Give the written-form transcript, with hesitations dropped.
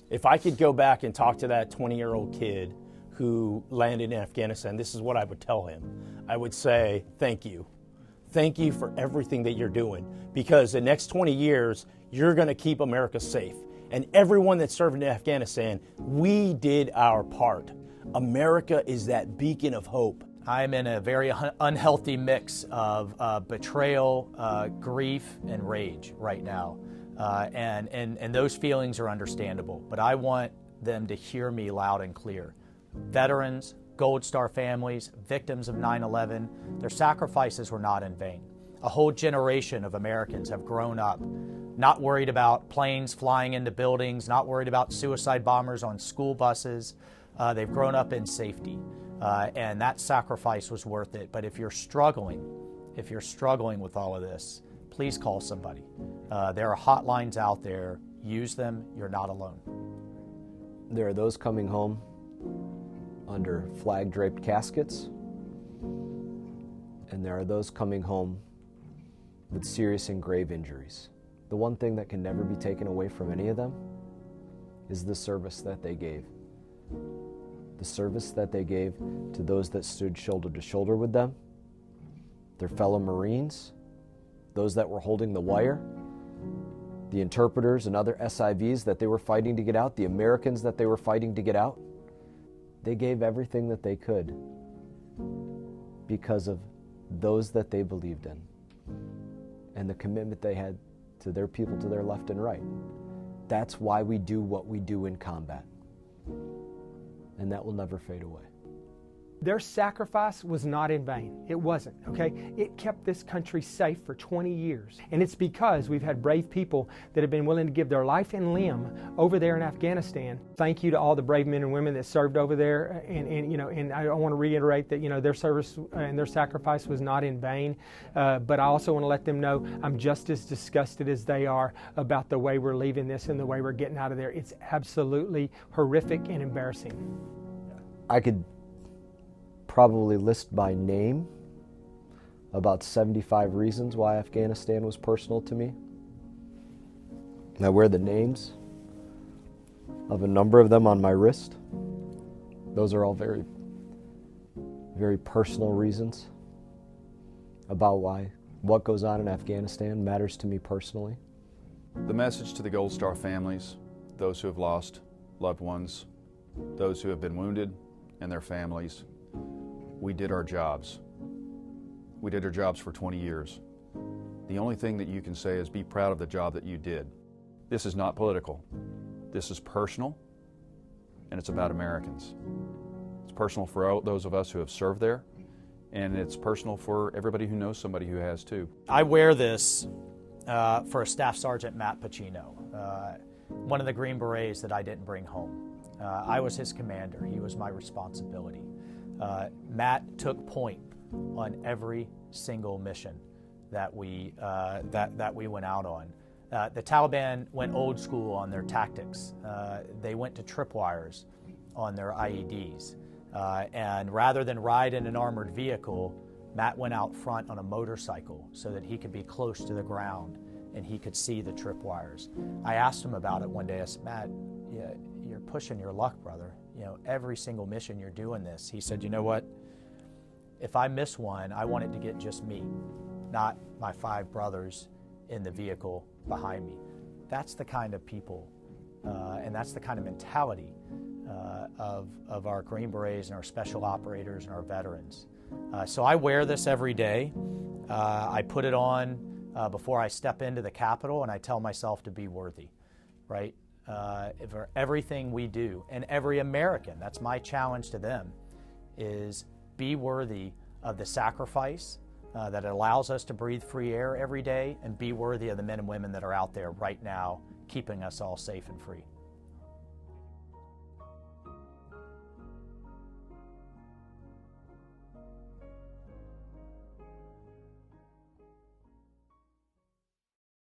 If I could go back and talk to that 20-year-old kid who landed in Afghanistan, this is what I would tell him. I would say, thank you. Thank you for everything that you're doing, because the next 20 years, you're going to keep America safe. And everyone that served in Afghanistan, we did our part. America is that beacon of hope. I'm in a very unhealthy mix of betrayal, grief, and rage right now. And those feelings are understandable, but I want them to hear me loud and clear. Veterans, Gold Star families, victims of 9/11, their sacrifices were not in vain. A whole generation of Americans have grown up not worried about planes flying into buildings, not worried about suicide bombers on school buses. They've grown up in safety, and that sacrifice was worth it. But if you're struggling with all of this, please call somebody. There are hotlines out there. Use them. You're not alone. There are those coming home under flag-draped caskets, and there are those coming home with serious and grave injuries. The one thing that can never be taken away from any of them is the service that they gave. The service that they gave to those that stood shoulder to shoulder with them, their fellow Marines, those that were holding the wire, the interpreters and other SIVs that they were fighting to get out, the Americans that they were fighting to get out. They gave everything that they could because of those that they believed in and the commitment they had to their people to their left and right. That's why we do what we do in combat. And that will never fade away. Their sacrifice was not in vain. It wasn't, okay? It kept this country safe for 20 years. And it's because we've had brave people that have been willing to give their life and limb over there in Afghanistan. Thank you to all the brave men and women that served over there. And I want to reiterate that, their service and their sacrifice was not in vain. But I also want to let them know I'm just as disgusted as they are about the way we're leaving this and the way we're getting out of there. It's absolutely horrific and embarrassing. I could probably list by name about 75 reasons why Afghanistan was personal to me. I wear the names of a number of them on my wrist. Those are all very, very personal reasons about why what goes on in Afghanistan matters to me personally. The message to the Gold Star families, those who have lost loved ones, those who have been wounded, and their families: we did our jobs. We did our jobs for 20 years. The only thing that you can say is be proud of the job that you did. This is not political. This is personal, and it's about Americans. It's personal for all those of us who have served there, and it's personal for everybody who knows somebody who has too. I wear this for a Staff Sergeant Matt Pacino, one of the Green Berets that I didn't bring home. I was his commander. He was my responsibility. Matt took point on every single mission that we went out on. The Taliban went old school on their tactics. They went to tripwires on their IEDs. And rather than ride in an armored vehicle, Matt went out front on a motorcycle so that he could be close to the ground and he could see the tripwires. I asked him about it one day. I said, Matt, you're pushing your luck, brother. Every single mission you're doing this. He said, you know what? If I miss one, I want it to get just me, not my 5 brothers in the vehicle behind me. That's the kind of people and that's the kind of mentality of our Green Berets and our special operators and our veterans. So I wear this every day. I put it on before I step into the Capitol, and I tell myself to be worthy, right? For everything we do, and every American, that's my challenge to them, is be worthy of the sacrifice that allows us to breathe free air every day, and be worthy of the men and women that are out there right now keeping us all safe and free.